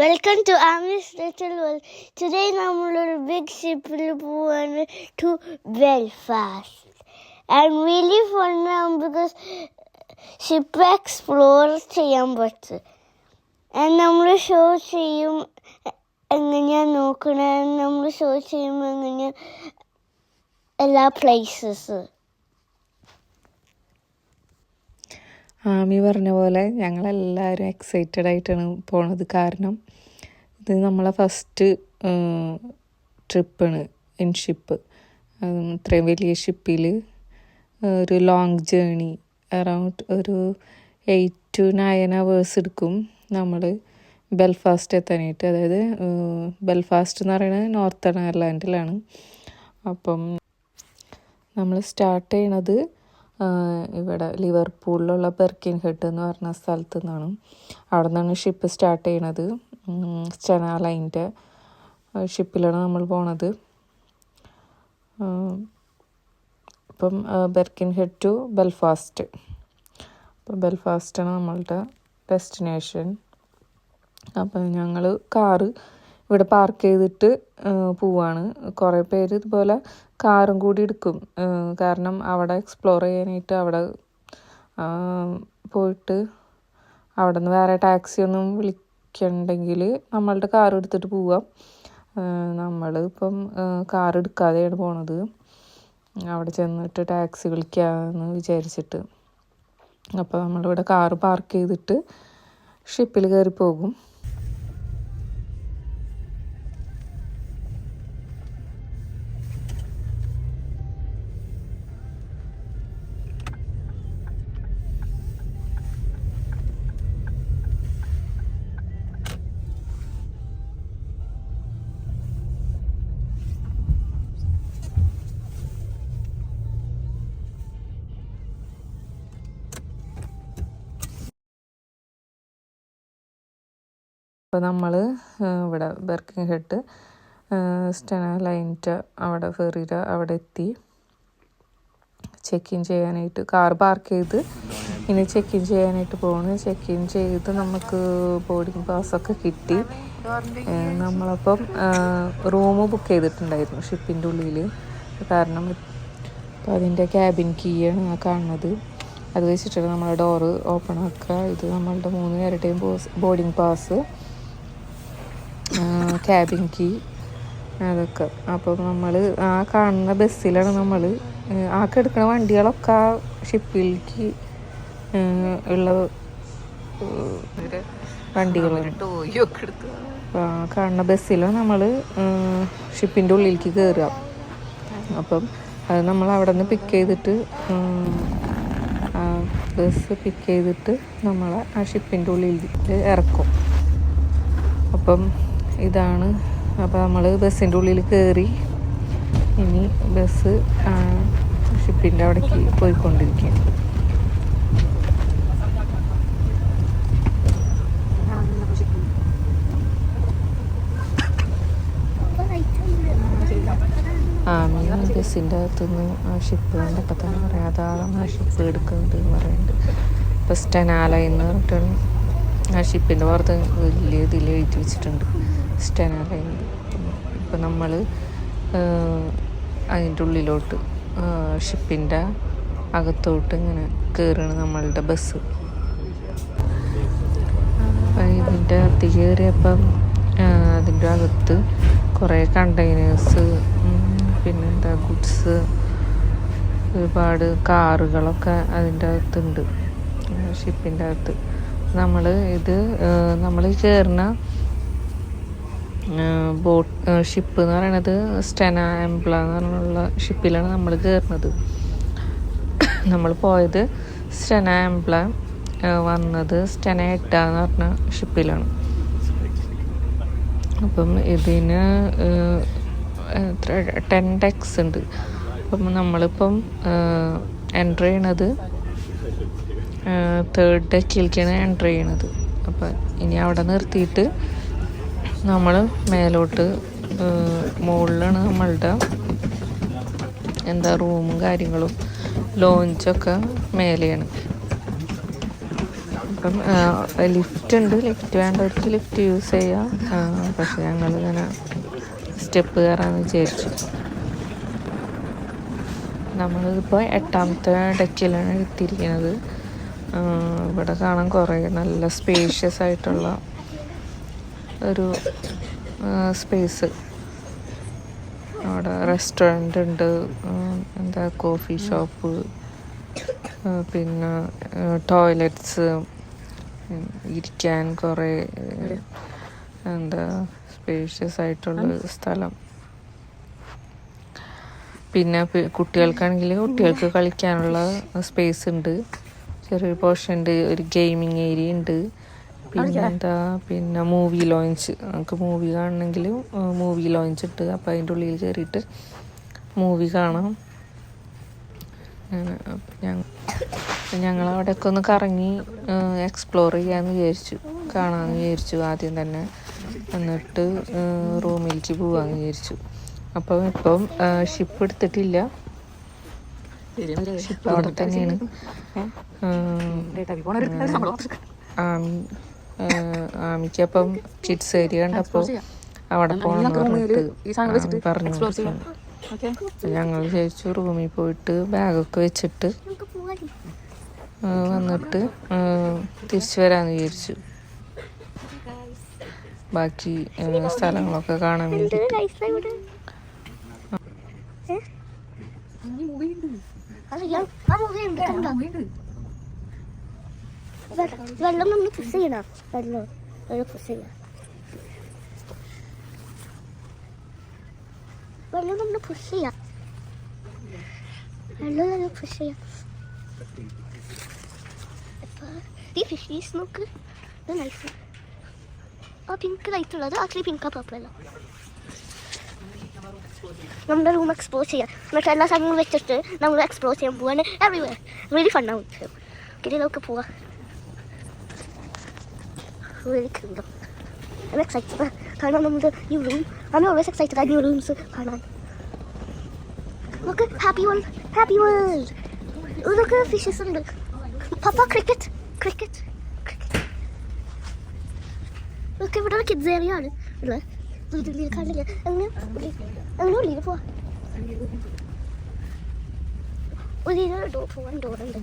Welcome to Amish Little World. Today നമ്മളൊരു big shipൽ പോവാണ് to Belfast. And really fun now because ship explore ചെയ്യാൻ പറ്റും. And നമ്മൾ show ചെയ്യും എങ്ങനെയാണ് നോക്കണേ, നമ്മൾ ഷോ ചെയ്യുമ്പോൾ എങ്ങനെയാ എല്ലാ പ്ലേസസ്. ആമി പറഞ്ഞ പോലെ ഞങ്ങളെല്ലാവരും എക്സൈറ്റഡ് ആയിട്ടാണ് പോണത്. കാരണം ഇത് നമ്മളെ ഫസ്റ്റ് ട്രിപ്പാണ് ഇൻ ഷിപ്പ്. ഇത്രയും വലിയ ഷിപ്പിൽ ഒരു ലോങ് ജേണി അറൗണ്ട് ഒരു 8 to 9 hours എടുക്കും നമ്മൾ ബെൽഫാസ്റ്റ് എത്താനായിട്ട്. അതായത് ബെൽഫാസ്റ്റ് എന്ന് പറയുന്നത് നോർത്തേൺ അയർലാൻഡിലാണ്. അപ്പം നമ്മൾ സ്റ്റാർട്ട് ചെയ്യണത് ഇവിടെ ലിവർപൂളിലുള്ള ബെർക്കിൻഹെഡ് എന്ന് പറഞ്ഞ സ്ഥലത്തു നിന്നാണ്. അവിടെ നിന്നാണ് ഷിപ്പ് സ്റ്റാർട്ട് ചെയ്യണത്. സ്റ്റെന ലൈൻ്റെ ഷിപ്പിലാണ് നമ്മൾ പോണത്. അപ്പം ബെർക്കിൻഹെഡ് ടു ബെൽഫാസ്റ്റ്. അപ്പം ബെൽഫാസ്റ്റാണ് നമ്മളുടെ ഡെസ്റ്റിനേഷൻ. അപ്പം ഞങ്ങൾ കാറ് ഇവിടെ പാർക്ക് ചെയ്തിട്ട് പോവാണ്. കുറേ പേര് ഇതുപോലെ കാറും കൂടി എടുക്കും. കാരണം അവിടെ എക്സ്പ്ലോർ ചെയ്യാനായിട്ട് അവിടെ പോയിട്ട് അവിടെ നിന്ന് വേറെ ടാക്സി ഒന്നും വിളിക്കണ്ടെങ്കിൽ നമ്മളുടെ കാർ എടുത്തിട്ട് പോവാം. നമ്മൾ ഇപ്പം കാർ എടുക്കാതെയാണ് പോണത്, അവിടെ ചെന്നിട്ട് ടാക്സി വിളിക്കാമെന്ന് വിചാരിച്ചിട്ട്. അപ്പോൾ നമ്മളിവിടെ കാറ് പാർക്ക് ചെയ്തിട്ട് ഷിപ്പിൽ കയറി പോകും. അപ്പോൾ നമ്മൾ ഇവിടെ ബെർക്കിൻഹെഡ് സ്റ്റെന ലൈൻ്റെ അവിടെ ഫെറിയുടെ അവിടെ എത്തി. ചെക്ക് ഇൻ ചെയ്യാനായിട്ട് കാർ പാർക്ക് ചെയ്ത് ഇനി ചെക്ക് ഇൻ ചെയ്യാനായിട്ട് പോകുന്നു. ചെക്ക് ഇൻ ചെയ്ത് നമുക്ക് ബോർഡിംഗ് പാസ്സൊക്കെ കിട്ടി. നമ്മളപ്പം റൂം ബുക്ക് ചെയ്തിട്ടുണ്ടായിരുന്നു ഷിപ്പിൻ്റെ ഉള്ളിൽ. കാരണം അപ്പോൾ അതിൻ്റെ ക്യാബിൻ കീയാണ് ആ കാണുന്നത്. അത് വെച്ചിട്ടാണ് നമ്മൾ ഡോറ് ഓപ്പൺ ആക്കുക. ഇത് നമ്മളുടെ 3 പേരുടെയും ബോർഡിംഗ് പാസ്, ക്യാബിൻ കീ, അതൊക്കെ. അപ്പം നമ്മൾ ആ കാണുന്ന ബസ്സിലാണ് നമ്മൾ എടുക്കുന്ന വണ്ടികളൊക്കെ ആ ഷിപ്പിലേക്ക് ഉള്ള വണ്ടികളാണ്. കാണുന്ന ബസ്സിലാണ് നമ്മൾ ഷിപ്പിൻ്റെ ഉള്ളിലേക്ക് കയറുക. അപ്പം അത് നമ്മൾ അവിടെ നിന്ന് പിക്ക് ചെയ്തിട്ട് ബസ് പിക്ക് ചെയ്തിട്ട് നമ്മളെ ആ ഷിപ്പിൻ്റെ ഉള്ളിൽ ഇറക്കും. അപ്പം ഇതാണ്. അപ്പോൾ നമ്മൾ ബസ്സിൻ്റെ ഉള്ളിൽ കയറി ഇനി ബസ് ഷിപ്പിൻ്റെ അവിടേക്ക് പോയിക്കൊണ്ടിരിക്കും. ബസ്സിൻ്റെ അകത്തുനിന്ന് ആ ഷിപ്പ് കണ്ടപ്പോൾ തന്നെ പറയാം, അതാണ് ആ ഷിപ്പ് എടുക്കുന്നുണ്ട് എന്ന് പറയുന്നുണ്ട്. ഇപ്പോൾ സ്റ്റെനാല എന്ന് പറഞ്ഞിട്ടാണ് ആ ഷിപ്പിൻ്റെ പുറത്ത് വലിയ ഇതിൽ എഴുതി വെച്ചിട്ടുണ്ട് സ്റ്റെനാല എന്ന്. ഇപ്പം നമ്മൾ അതിൻ്റെ ഉള്ളിലോട്ട് ഷിപ്പിൻ്റെ അകത്തോട്ട് ഇങ്ങനെ കയറുകയാണ് നമ്മളുടെ ബസ്. അപ്പം ഇതിൻ്റെ അകത്ത് കയറിയപ്പം അതിൻ്റെ അകത്ത് കുറേ കണ്ടെയ്നേഴ്സ്, പിന്നെന്താ ഗുഡ്സ്, ഒരുപാട് കാറുകളൊക്കെ അതിൻ്റെ അകത്തുണ്ട് ഷിപ്പിൻ്റെ അകത്ത്. നമ്മൾ കയറുന്ന ഷിപ്പ് എന്ന് പറയണത് സ്റ്റെന എംബ്ല എന്ന് പറഞ്ഞുള്ള ഷിപ്പിലാണ് നമ്മൾ കയറുന്നത്. നമ്മൾ പോയത് സ്റ്റെന എംബ്ല, വന്നത് സ്റ്റെന എട്ട എന്ന് പറഞ്ഞ ഷിപ്പിലാണ്. അപ്പം ഇതിന് 10 decks ഉണ്ട്. അപ്പം നമ്മളിപ്പം എൻ്റർ ചെയ്യണത് 3rd deckലേക്കാണ് എൻ്റർ ചെയ്യണത്. അപ്പം ഇനി അവിടെ നിർത്തിയിട്ട് നമ്മൾ മേലോട്ട് മുകളിലാണ് നമ്മളുടെ റൂമും കാര്യങ്ങളും ലോഞ്ചൊക്കെ മേലെയാണ്. അപ്പം ലിഫ്റ്റ് ഉണ്ട്, ലിഫ്റ്റ് വേണ്ടവർക്ക് ലിഫ്റ്റ് യൂസ് ചെയ്യാം. പക്ഷെ ഞങ്ങളിങ്ങനെ സ്റ്റെപ്പ് കയറാമെന്ന് വിചാരിച്ചു. നമ്മളിതിപ്പോൾ 8ാമത്തെ ഡെക്കിലാണ് എത്തിയിരിക്കുന്നത്. ഇവിടെ കാണാൻ കുറേ നല്ല സ്പേഷ്യസ് ആയിട്ടുള്ള ഒരു സ്പേസ്. അവിടെ റെസ്റ്റോറൻ്റ് ഉണ്ട്, എന്താ കോഫി ഷോപ്പ്, പിന്നെ ടോയ്ലറ്റ്സ്, ഇരിക്കാൻ കുറേ എന്താ സ്പേഷ്യസ് ആയിട്ടുള്ള സ്ഥലം. പിന്നെ കുട്ടികൾക്കാണെങ്കിൽ കുട്ടികൾക്ക് കളിക്കാനുള്ള സ്പേസ് ഉണ്ട്, ചെറിയൊരു പോർഷൻ ഉണ്ട്, ഒരു ഗെയിമിങ് ഏരിയ ഉണ്ട്. പിന്നെ മൂവി ലോഞ്ച്, നമുക്ക് മൂവി കാണണമെങ്കിൽ മൂവി ലോഞ്ച് ഉണ്ട്. അപ്പോൾ അതിൻ്റെ ഉള്ളിൽ കയറിയിട്ട് മൂവി കാണാം. ഞങ്ങളവിടെയൊക്കെ ഒന്ന് കറങ്ങി എക്സ്പ്ലോർ ചെയ്യാമെന്ന് വിചാരിച്ചു, കാണാമെന്ന് വിചാരിച്ചു ആദ്യം തന്നെ. എന്നിട്ട് റൂമിലേക്ക് പോകാമെന്ന് വിചാരിച്ചു. അപ്പം ഇപ്പം ഷിപ്പ് എടുത്തിട്ടില്ല, ഷിപ്പ് അവിടെ തന്നെയാണ്. ആമിക്കപ്പം കിഡ്സ് ഏരിയ കണ്ടപ്പോൾ അവിടെ പോകണമെന്ന് പറഞ്ഞിട്ട് പറഞ്ഞു. ഞങ്ങൾ വിചാരിച്ചു റൂമിൽ പോയിട്ട് ബാഗൊക്കെ വെച്ചിട്ട് വന്നിട്ട് തിരിച്ചു വരാമെന്ന് വിചാരിച്ചു, ബാക്കി സ്ഥലങ്ങളൊക്കെ കാണാൻ വേണ്ടി. വെള്ളം നമ്മൾ പുഷ് ചെയ്യണം, വെള്ളം പുഷ് ചെയ്യാം, വെള്ളം നമ്മൾ പുഷ് ചെയ്യാം, വെള്ളം പുഷ് ചെയ്യാം. ഈ ഫിഷീസ് നോക്ക്, ഇത് നൈസ്. ആ പിങ്ക് ലൈറ്റ് ഉള്ളത് ആക്ച്വലി പിങ്ക് പർപ്പിളല്ല. നമ്മുടെ റൂം എക്സ്പ്ലോർ ചെയ്യാം, എന്നിട്ട് എല്ലാ സാധനങ്ങളും വെച്ചിട്ട് നമ്മൾ എക്സ്പ്ലോർ ചെയ്യാൻ പോവാണ്. എവറിവെയർ റിയലി ഫൺ ആവും. ഇതിലൊക്കെ പോവാം, really cool. I'm excited കാരണം നമ്മുടെ new room, I'm always excited at new rooms കാണാൻ. Look at happy world. Look at fishes ഉണ്ട്. Papa cricket. Look ഇവിടെ kids area ആണ് അല്ലേ, ഇതിൽ കാണില്ല. അങ്ങനെ ഉള്ളിൽ പോവാ, ഉള്ളിൽ ഡോറുണ്ട്.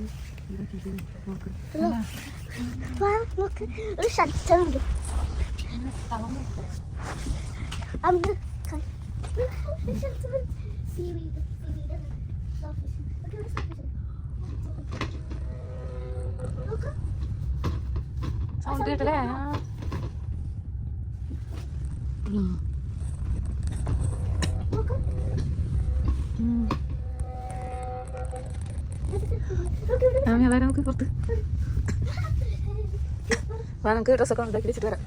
Look, ഒരു ഷട്ടർ ഉണ്ട്. നമുക്ക് പുറത്ത് നമുക്ക് ഡ്രസ്സൊക്കെ ഉണ്ടാക്കി വെച്ചിട്ട് വരാം,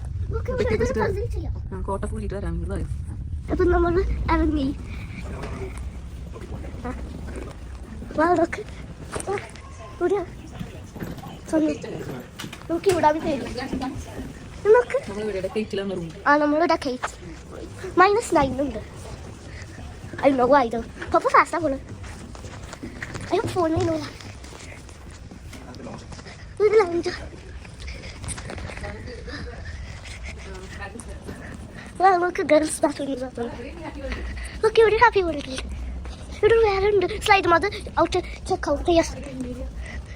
കോട്ട കൂടിയിട്ട് വരാം. അപ്പൊ നമ്മൾ ഇറങ്ങി. നോക്കി വിടാൻ പേര് നമ്മളിവിടെ കേറ്റ് -9 ഉണ്ട്. I know why though. Papa fast ആവുള്ളൂ. I have phone in all. ഒരു lunch. Look at girls bathroom. Look, you're happy with it. You're wearing the slide mother out to check out. Yes.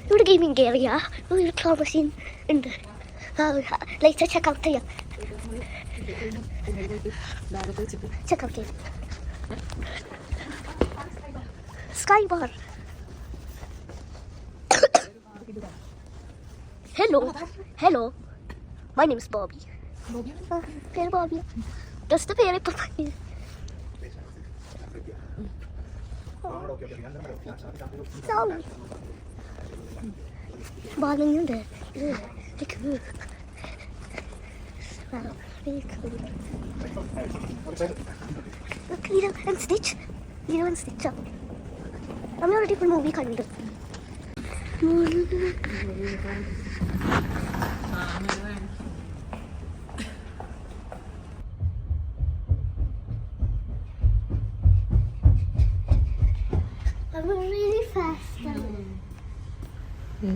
You're gaming area. You're claw machine in the later check out here. Check out here. Sky bar. Hello. My name is Bobby. പേര് Bobby. Just പേര് ഇപ്പൊ ബാലങ്ങളുണ്ട്. Stitch നമ്മൾ already ഇപ്പോൾ movie കണ്ടു.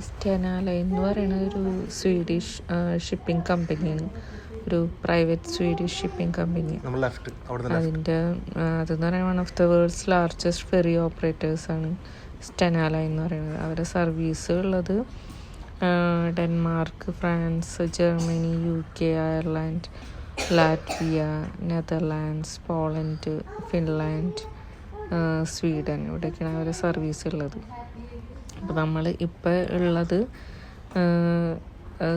Stena Line എന്ന് പറയുന്ന ഒരു Swedish shipping കമ്പനിയാണ്, ഒരു പ്രൈവറ്റ് സ്വീഡിഷ് ഷിപ്പിംഗ് കമ്പനി. അതിൻ്റെ അതെന്ന് പറയുന്നത് one of the world's largest ferry ഓപ്പറേറ്റേഴ്സാണ് സ്റ്റെന ലൈൻ എന്ന് പറയുന്നത്. അവരുടെ സർവീസ് ഉള്ളത് Denmark, France, Germany, UK, Ireland, Latvia, Netherlands, Poland, Finland, Sweden, ഇവിടെയൊക്കെയാണ് അവരുടെ സർവീസ് ഉള്ളത്. അപ്പോൾ നമ്മൾ ഇപ്പോൾ ഉള്ളത്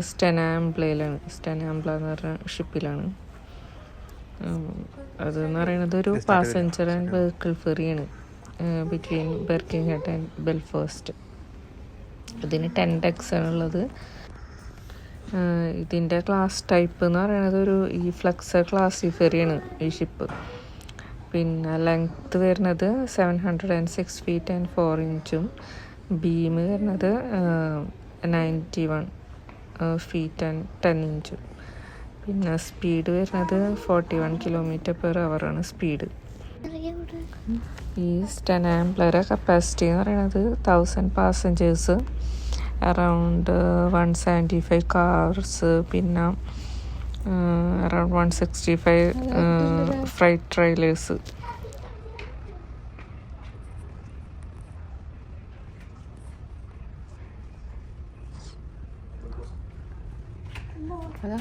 സ്റ്റെനാംബ്ലയിലാണ്. സ്റ്റെനാംബ്ല എന്ന് പറഞ്ഞ ഷിപ്പിലാണ്. അതെന്ന് പറയുന്നത് ഒരു പാസഞ്ചർ ആൻഡ് വെഹിക്കിൾ ഫെറിയാണ് ബിറ്റ്വീൻ ബെർക്കിംഗ്ഹാം ആൻഡ് ബെൽഫാസ്റ്റ്. ഇതിന് 10 decks ആണുള്ളത്. ഇതിൻ്റെ ക്ലാസ് ടൈപ്പ് എന്ന് പറയുന്നത് ഈ ഫ്ലക്സർ ക്ലാസി ഫെറിയാണ് ഈ ഷിപ്പ്. പിന്നെ ലെങ്ത്ത് വരുന്നത് 706 feet and 4 inches, ബീം വരുന്നത് 91 feet and 10 inches. പിന്നെ സ്പീഡ് വരുന്നത് 41 km/h ആണ് സ്പീഡ്. ഈ സ്റ്റെനാംബ്ലയുടെ കപ്പാസിറ്റി എന്ന് പറയുന്നത് 1000 passengers, അറൗണ്ട് 175 cars, പിന്നെ അറൗണ്ട് 165 ഫ്രൈറ്റ് ട്രെയിലേഴ്സ്. അതാ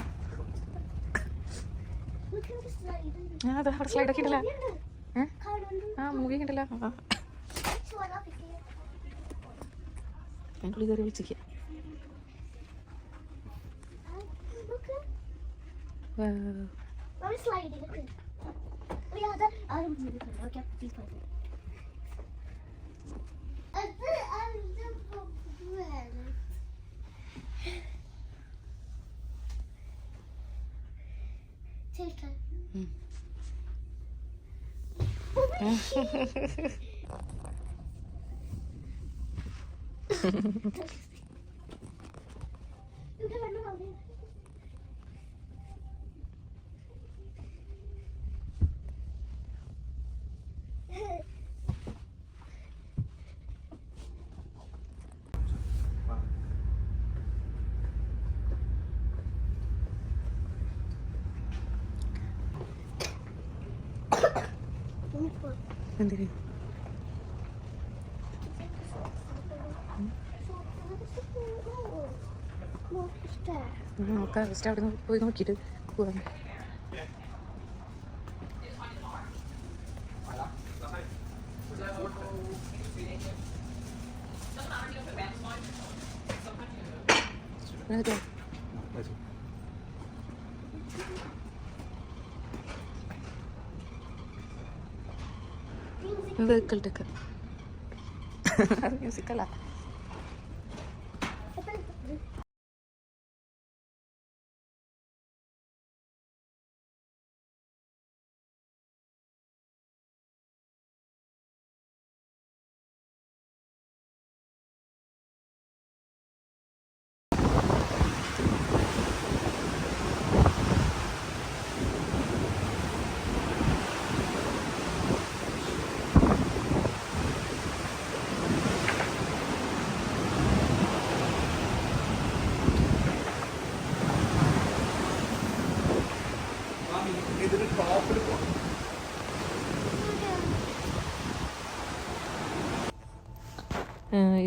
അതാ അവിടെ സ്ലൈഡൊക്കെ ഉണ്ടല്ലോ. മൂവി ഉണ്ടല്ലോ. ഞാൻ പുള്ളി കയറി വിളിച്ചിരിക്കുക. എന്തിന് നോക്കാം. ജസ്റ്റ് അവിടെ നിന്ന് പോയി നോക്കിയിട്ട് പോവാം. വെഹിക്കിൾ ടിക്കറ്റ് മ്യൂസിക്കല്ല.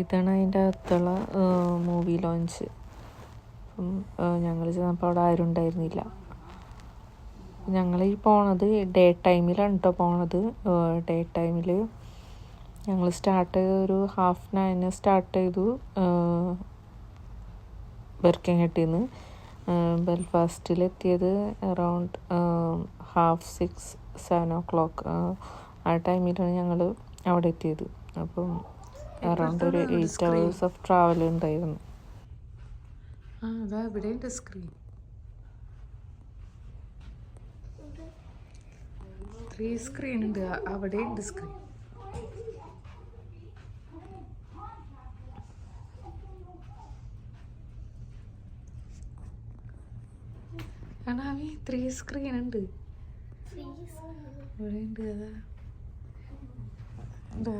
ഇതാണ് അതിൻ്റെ അകത്തുള്ള മൂവി ലോഞ്ച്. ഞങ്ങൾ ചെന്നപ്പോൾ അവിടെ ആരും ഉണ്ടായിരുന്നില്ല. ഞങ്ങൾ ഈ പോണത് ഡേ ടൈമിലാണ് കേട്ടോ പോണത്. ഡേ ടൈമിൽ ഞങ്ങൾ സ്റ്റാർട്ട് ചെയ്ത് ഒരു 9:30 സ്റ്റാർട്ട് ചെയ്തു ബെർക്കിംഗ്ഹാമിൽ നിന്ന്. ബെൽഫാസ്റ്റിലെത്തിയത് അറൗണ്ട് 6:30, 7 o'clock ആ ടൈമിലാണ് ഞങ്ങൾ അവിടെ എത്തിയത്. അപ്പം അറൗണ്ട് ഒരു 8 hours ഓഫ് ട്രാവൽ ഉണ്ടായിരുന്നു. അതാ ഇവിടെ ഉണ്ട് സ്ക്രീൻ. 3 സ്ക്രീൻ ഉണ്ട്, അവിടെ ഉണ്ട് സ്ക്രീൻ. കാണാമി 3 സ്ക്രീൻ ഉണ്ട് ഇവിടെ ഉണ്ട്. അതാ എന്താ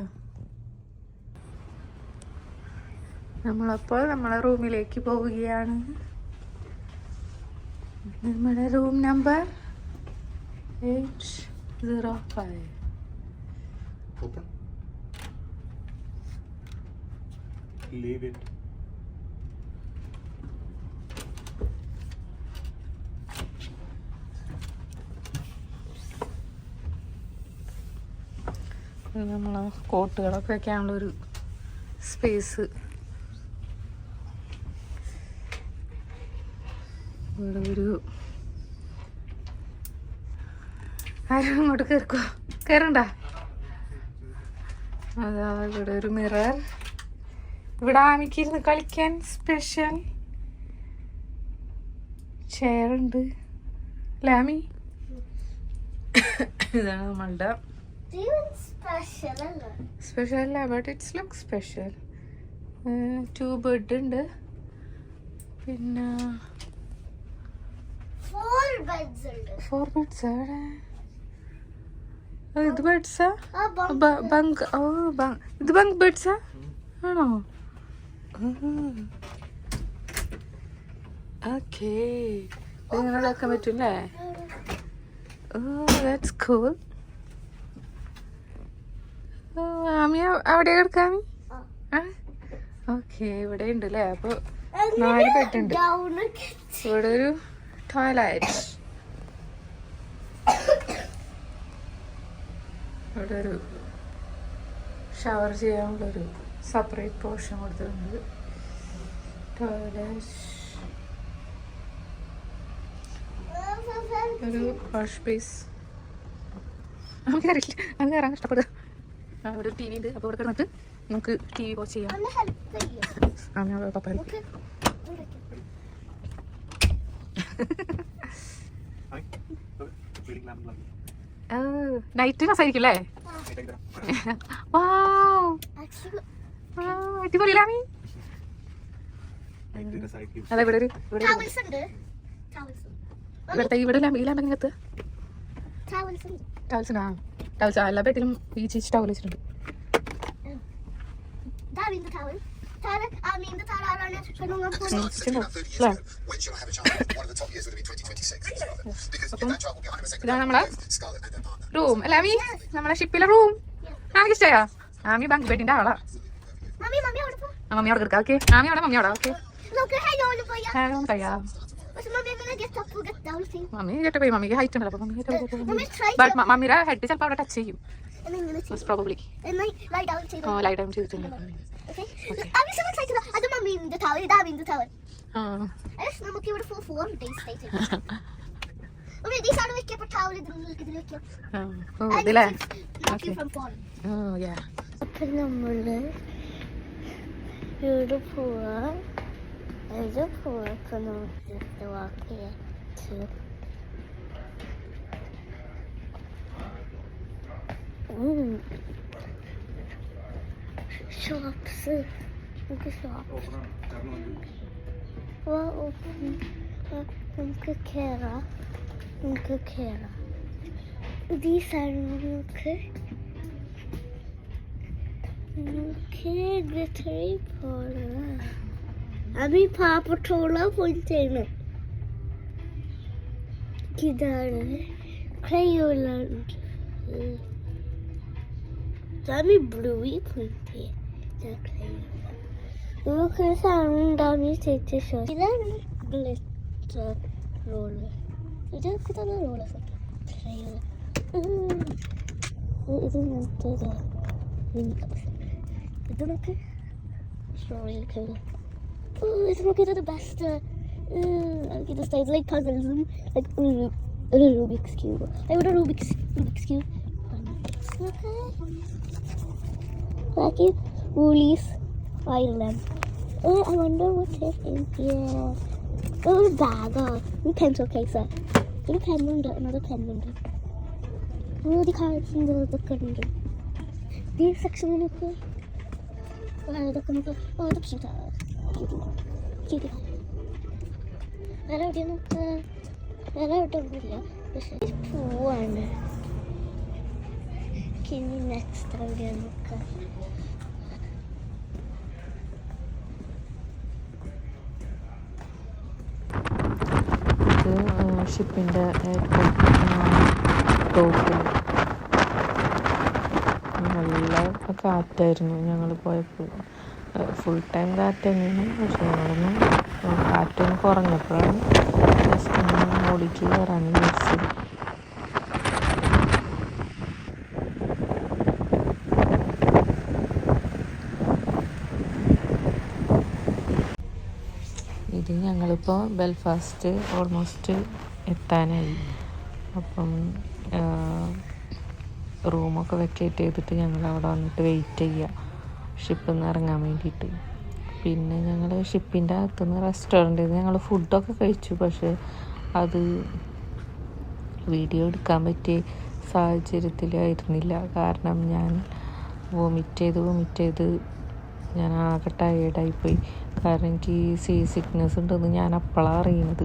നമ്മളപ്പോൾ നമ്മളെ റൂമിലേക്ക് പോവുകയാണ്. നമ്മുടെ room number 805. Open. Leave it. നമ്മൾ കോട്ടുകളൊക്കെ വെക്കാനുള്ളൊരു സ്പേസ്. ഇവിടെ ഒരു ആരും ഇങ്ങോട്ട് കയറിക്കോ, കയറണ്ട. അതാ ഇവിടെ ഒരു മിറർ. ഇവിടെ ആമിക്കിരുന്ന് കളിക്കാൻ സ്പെഷ്യൽ ചെയർ ഉണ്ട്. ലാമി ഇതാണ് നമ്മളുടെ സ്പെഷ്യൽ അല്ല, but it's look special. 2 bed ഉണ്ട്. പിന്നെ 4 beds ഉണ്ട്. 4 ബെഡ്സ് അവിടെ. ഇത് ബെഡ്സാ? ബങ്ക്. ഓ ഇത് ബങ്ക് ബെഡ്സാ ആണോ? ഓക്കേ, ഇങ്ങനെ വെക്കാൻ പറ്റൂല്ലേ? Oh that's cool. ആമി അവിടെ കിടക്കാമി. ഓക്കെ, ഇവിടെ ഉണ്ട് അല്ലേ? അപ്പോൾ 4 ബെഡ് ഉണ്ട്. ഇവിടെ ഒരു ടോയ്ലറ്റ്, ഇവിടെ ഒരു ഷവർ ചെയ്യാനുള്ളൊരു സെപ്പറേറ്റ് പോർഷൻ കൊടുത്തിട്ടുണ്ട്. ടോയ്ലറ്റ്, ഒരു വാഷ് ബേസ്. നമുക്ക് അറിയില്ല, നമുക്ക് കയറാൻ കഷ്ടപ്പെടുക. അവിടെ ഒരു TV ഉണ്ട്. അപ്പോൾ ഇവിടെ കിടന്നിട്ട് നമുക്ക് TV വാച്ച് ചെയ്യാം. പപ്പ നൈറ്റ് രസമായിരിക്കും അല്ലേ? അടിപൊളിയിലാമി. അതെ, ഇവിടെ ഒരു ഇവിടുത്തെ ഇവിടെ ഈ ലാമ്പെങ്ങനത്ത് ടവൽസ്. ടവൽസ് എല്ലാ ബെഡിലും ഈ ചേച്ചി ടവൽ വെച്ചിട്ടുണ്ട്. ഇതാണ് നമ്മളെ റൂം അല്ലേ ആമി? നമ്മളെ ഷിപ്പിലെ റൂം. ആമിക്ക് ഇഷ്ടമായോ? ആമി ബങ്ക് ബെഡിന്റെ ആളാ. മമ്മി അവിടെ കിടക്കാം. ഓക്കെ, ആമി അവിടെ, മമ്മി അവിടെ. ഓക്കെ, കഴിയാം. മമ്മി കേട്ട് പോയി. മമ്മിക്ക് ഹൈറ്റ് ഉണ്ടല്ലോ, അപ്പൊ മമ്മി മമ്മിയുടെ ഹെഡ് ചിലപ്പോൾ അവിടെ ടച്ച് ചെയ്യും. പ്രോബബ്ലി ലൈ ഡൗൺ ചെയ്തിട്ടുണ്ട്. നമ്മള് ഇവിടെ പോവാ. ഇത് പോവാ നമുക്ക് വാക്ക് ചെയ്യാം. ഷോപ്സ്, നമുക്ക് ഷോപ്സ് നമുക്ക് കയറാം. ഈ സാധനങ്ങൾക്ക് ഗ്ലിറ്ററി പോലെ അത് പാപ്പട്ടോള പോയിട്ടാണ്. ഇതാണ് ക്രയോല. അതാണ് ബ്ലൂയി പോയിട്ട് നമുക്ക് സാധനം ഉണ്ടാവുന്ന ചേച്ചി ഷോ. ഇതാണ് ഗ്ലിറ്റർ റോള്. ഇതൊക്കെ തന്നെ റോള്. ഇത് ഇങ്ങനത്തെ ഇത് നമുക്ക് it's looking at the best. Okay, this is like puzzles, like a Rubik's cube. I want a Rubik's cube. Okay. Like it, Woolies Island. Oh, I wonder what's in here. Oh, bag. Oh, pencil case. Little pen window, another pen window. Oh, the cards in the book window. This section in the the cute. Cutie. I don't know. This is one. Can you next time? ഷിപ്പിൻ്റെ ഏറ്റവും ടോപ്പിൽ. നല്ല കാറ്റായിരുന്നു ഞങ്ങൾ പോയപ്പോൾ. Full time കാറ്റ് തന്നെയാണ്. പക്ഷെ ഞങ്ങളൊന്നും കാറ്റൊന്ന് കുറഞ്ഞപ്പോഴാണ് just ഒന്ന് മുകളിലേക്ക് കയറാൻ വിചാരിച്ചത്. ഇത് ഞങ്ങളിപ്പോൾ ബെൽഫാസ്റ്റ് ഓൾമോസ്റ്റ് എത്താനായി. അപ്പം റൂമൊക്കെ വെക്കേറ്റ് ചെയ്തിട്ട് ഞങ്ങൾ അവിടെ വന്നിട്ട് വെയിറ്റ് ചെയ്യുക ഷിപ്പിൽ നിന്ന് ഇറങ്ങാൻ വേണ്ടിയിട്ട്. പിന്നെ ഞങ്ങൾ ഷിപ്പിൻ്റെ അകത്തുനിന്ന് റെസ്റ്റോറൻറ്റിൽ നിന്ന് ഞങ്ങൾ ഫുഡൊക്കെ കഴിച്ചു. പക്ഷേ അത് വീഡിയോ എടുക്കാൻ പറ്റിയ സാഹചര്യത്തിലായിരുന്നില്ല. കാരണം ഞാൻ വൊമിറ്റ് ചെയ്ത് ഞാൻ ആകെ ടയേർഡായിപ്പോയി. കാരണം എനിക്ക് സീ സിക്നെസ് ഉണ്ടെന്ന് ഞാൻ അപ്പോഴാണ് അറിയുന്നത്.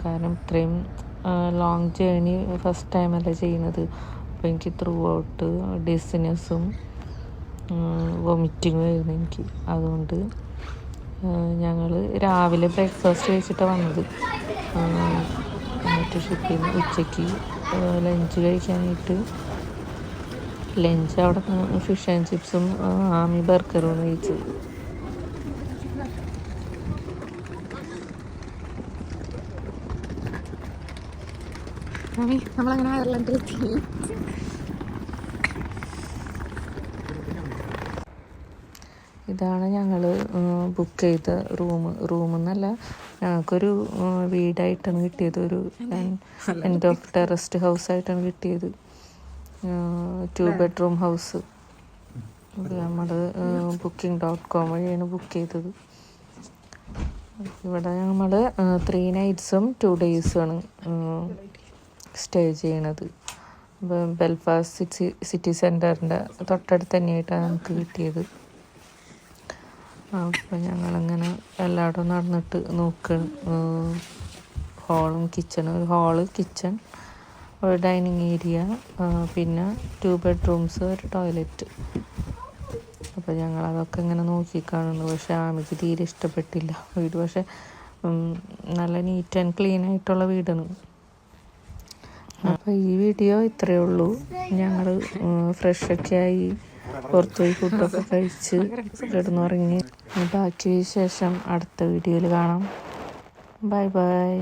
കാരണം ഇത്രയും ലോങ് ജേർണി ഫസ്റ്റ് ടൈമല്ല ചെയ്യുന്നത്. അപ്പോൾ എനിക്ക് ത്രൂ ഔട്ട് ഡിസിനെസ്സും വൊമിറ്റിങ്ങും ആയിരുന്നു എനിക്ക്. അതുകൊണ്ട് ഞങ്ങൾ രാവിലെ ബ്രേക്ക്ഫാസ്റ്റ് കഴിച്ചിട്ടാണ് വന്നത്. എന്നിട്ട് ഷിപ്പിൽ നിന്ന് ഉച്ചയ്ക്ക് ലഞ്ച് കഴിക്കാനായിട്ട് ലഞ്ച് അവിടെ ഫിഷ് ആൻഡ് ചിപ്സും ആമി ബർഗറും കഴിച്ചത്. നമ്മളങ്ങനെ അയർലൻഡിലെത്തി. ഇതാണ് ഞങ്ങൾ ബുക്ക് ചെയ്ത റൂമെന്നല്ല, ഞങ്ങൾക്കൊരു വീടായിട്ടാണ് കിട്ടിയത്. ഒരു എൻഡ് ഓഫ് ടെറസ്റ്റ് ഹൗസായിട്ടാണ് കിട്ടിയത്. 2 bedroom ഹൗസ്. നമ്മൾ booking.com വഴിയാണ് ബുക്ക് ചെയ്തത്. ഇവിടെ നമ്മൾ 3 nights-ഉം 2 days-ഉമാണ് സ്റ്റേ ചെയ്യണത്. ബെൽഫാസ്റ്റ് സിറ്റി സെൻറ്ററിൻ്റെ തൊട്ടടുത്ത് തന്നെയായിട്ടാണ് നമുക്ക് കിട്ടിയത്. അപ്പോൾ ഞങ്ങളങ്ങനെ എല്ലായിടവും നടന്നിട്ട് നോക്കണം. ഹോളും കിച്ചണും, ഒരു ഹാള്, കിച്ചൺ, ഒരു ഡൈനിങ് ഏരിയ, പിന്നെ 2 bedrooms, ഒരു ടോയ്ലറ്റ്. അപ്പോൾ ഞങ്ങളതൊക്കെ ഇങ്ങനെ നോക്കി കാണുന്നു. പക്ഷേ ആമിക്ക് തീരെ ഇഷ്ടപ്പെട്ടില്ല വീട്. പക്ഷേ നല്ല നീറ്റ് ആൻഡ് ക്ലീൻ ആയിട്ടുള്ള വീടാണ്. അപ്പോൾ ഈ വീഡിയോ ഇത്രയേ ഉള്ളൂ. ഞങ്ങൾ ഫ്രഷൊക്കെ ആയി പുറത്തുപോയി ഫുഡൊക്കെ കഴിച്ച് കിടന്നുറങ്ങി. ബാക്കി ശേഷം അടുത്ത വീഡിയോയിൽ കാണാം. Bye bye.